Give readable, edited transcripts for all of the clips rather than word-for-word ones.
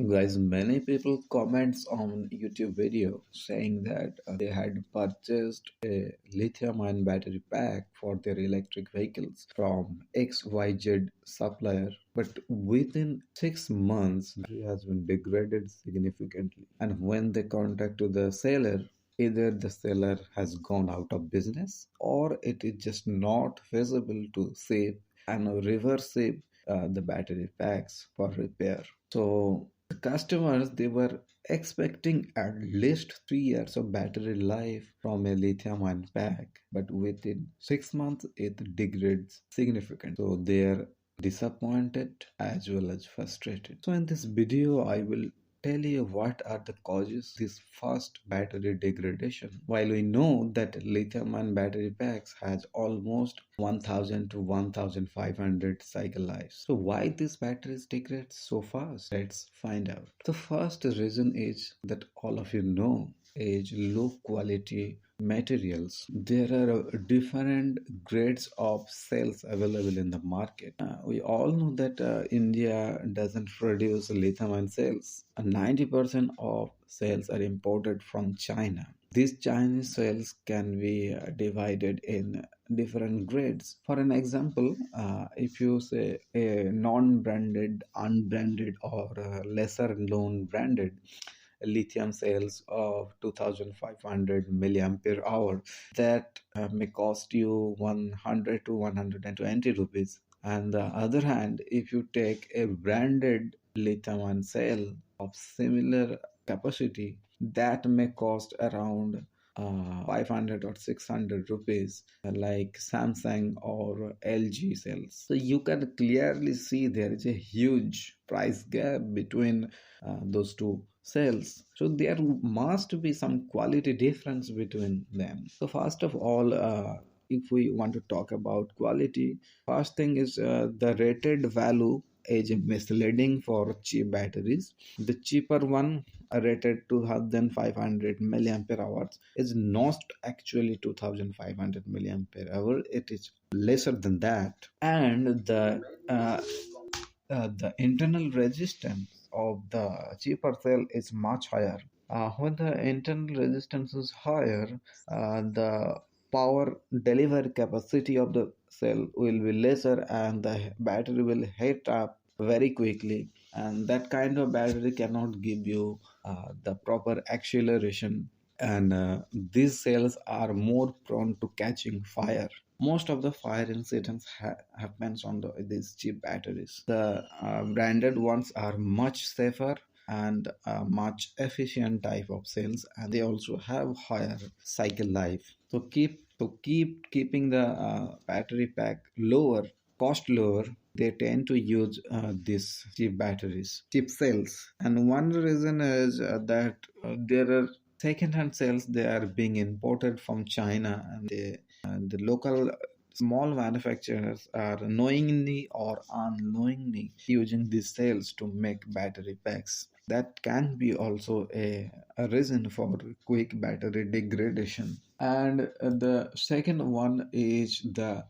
Guys, many people comments on YouTube video saying that they had purchased a lithium-ion battery pack for their electric vehicles from XYZ supplier, but within 6 months, battery has been degraded significantly. And when they contact to the seller, either the seller has gone out of business or it is just not feasible to save and reverse save the battery packs for repair. So the customers they were expecting at least 3 years of battery life from a lithium ion pack, but within 6 months it degrades significantly. So they are disappointed as well as frustrated. So in this video, I will tell you what are the causes this fast battery degradation. While we know that lithium ion battery packs has almost 1000 to 1500 cycle lives. So why these batteries degrade so fast? Let's find out. The first reason is that all of you know is low quality materials. There are different grades of cells available in the market. We all know that India doesn't produce lithium ion cells. 90% of cells are imported from China. These Chinese cells can be divided in different grades. For an example, if you say a non-branded, unbranded, or lesser known branded lithium cells of 2500 milliampere hour that may cost you 100 to 120 rupees. And the other hand, if you take a branded lithium ion cell of similar capacity, that may cost around 500 or 600 rupees, like Samsung or LG cells. So you can clearly see there is a huge price gap between those two cells. So there must be some quality difference between them. So first of all, if we want to talk about quality, first thing is the rated value is misleading for cheap batteries. The cheaper one rated 2500 milliampere hours is not actually 2500 milliampere hour. It is lesser than that. And the internal resistance of the cheaper cell is much higher. When the internal resistance is higher, the power delivery capacity of the cell will be lesser and the battery will heat up very quickly. And that kind of battery cannot give you the proper acceleration. And these cells are more prone to catching fire. Most of the fire incidents happens on these cheap batteries. The branded ones are much safer and much efficient type of cells, and they also have higher cycle life. So keeping the battery pack lower, cost lower, they tend to use these cheap batteries, cheap cells. And one reason is that there are second-hand cells they are being imported from China, and the local small manufacturers are knowingly or unknowingly using these cells to make battery packs. That can be also a reason for quick battery degradation. And the second one is the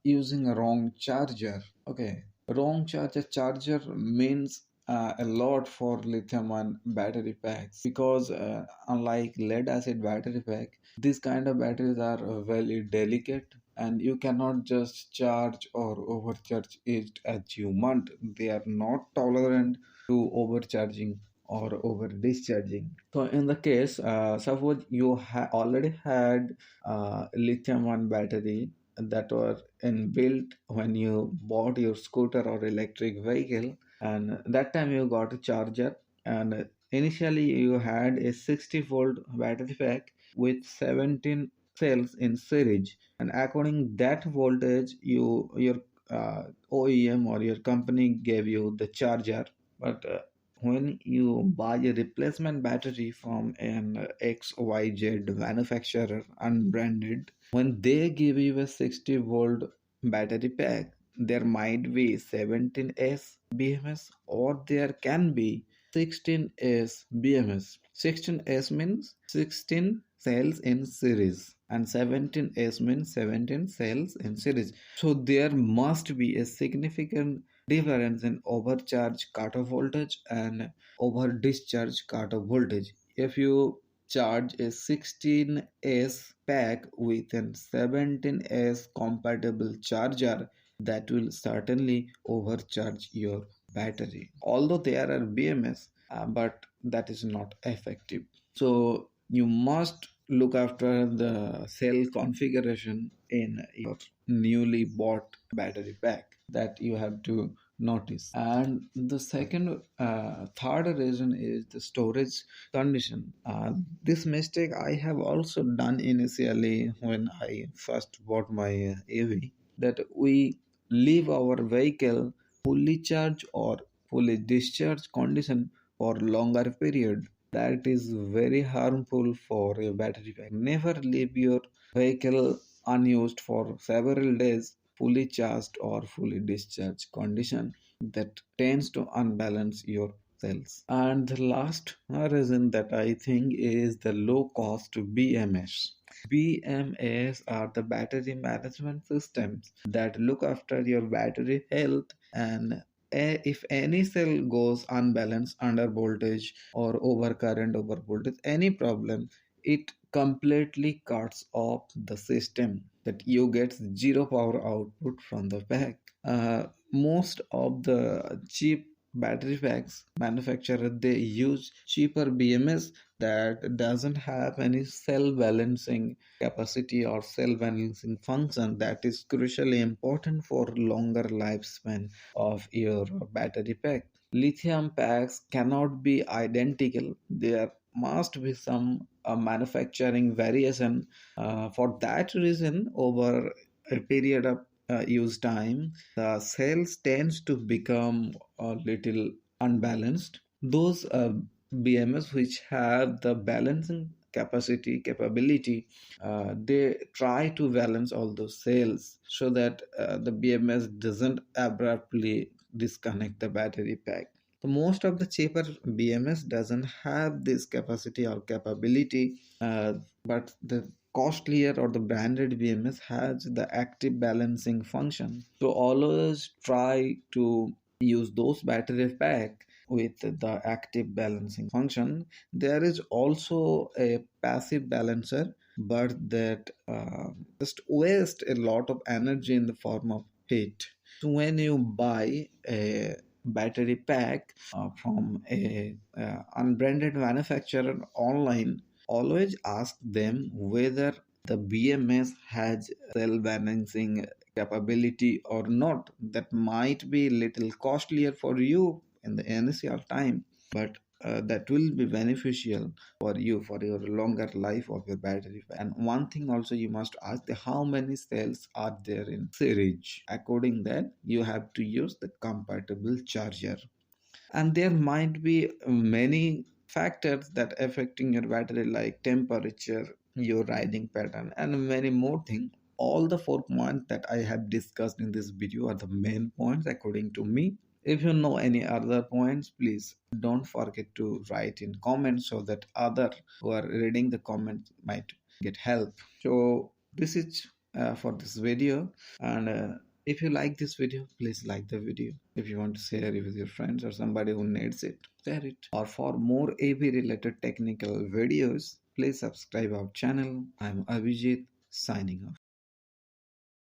using a wrong charger. Okay, wrong charger means a lot for lithium ion battery packs, because unlike lead acid battery pack, these kind of batteries are very delicate and you cannot just charge or overcharge it as you want. They are not tolerant to overcharging or over discharging. So in the case, suppose you already had lithium ion battery that were inbuilt when you bought your scooter or electric vehicle, and that time you got a charger, and initially you had a 60-volt battery pack with 17 cells in series, and according that voltage your OEM or your company gave you the charger. But when you buy a replacement battery from an XYZ manufacturer unbranded, when they give you a 60-volt battery pack, there might be 17S BMS or there can be 16S BMS. 16S means 16 cells in series and 17S means 17 cells in series. So there must be a significant difference in overcharge cutoff voltage and over discharge cutoff voltage. If you charge a 16S pack with an 17S compatible charger, that will certainly overcharge your battery. Although there are BMS, but that is not effective. So you must look after the cell configuration in your newly bought battery pack, that you have to notice. And the third reason is the storage condition. This mistake I have also done initially when I first bought my AV, that we leave our vehicle fully charged or fully discharged condition for longer period. That is very harmful for your battery pack. Never leave your vehicle unused for several days fully charged or fully discharged condition. That tends to unbalance your cells. And the last reason that I think is the low cost BMS. BMS are the battery management systems that look after your battery health, and if any cell goes unbalanced, under voltage or overcurrent, over voltage, any problem, it completely cuts off the system, that you get zero power output from the pack. Most of the cheap battery packs manufacturer, they use cheaper BMS that doesn't have any cell balancing capacity or cell balancing function, that is crucially important for longer lifespan of your battery pack. Lithium packs cannot be identical. There must be some manufacturing variation. For that reason, over a period of use time, the cells tends to become a little unbalanced. Those BMS which have the balancing capability, they try to balance all those cells so that the BMS doesn't abruptly disconnect the battery pack. So most of the cheaper BMS doesn't have this capacity or capability, but the costlier or the branded BMS has the active balancing function. So always try to use those battery pack with the active balancing function. There is also a passive balancer, but that just waste a lot of energy in the form of heat. So when you buy a battery pack from a unbranded manufacturer online, always ask them whether the BMS has cell balancing capability or not. That might be little costlier for you in the initial time, but that will be beneficial for you for your longer life of your battery. And one thing also, you must ask the how many cells are there in series. According that, you have to use the compatible charger. And there might be many factors that affecting your battery, like temperature, your riding pattern, and many more things. All the 4 points that I have discussed in this video are the main points according to me. If you know any other points, please don't forget to write in comments so that other who are reading the comments might get help. So this is for this video. And if you like this video, please like the video. If you want to share it with your friends or somebody who needs it, share it. Or for more AV related technical videos, please subscribe our channel. I'm Abhijit, signing off.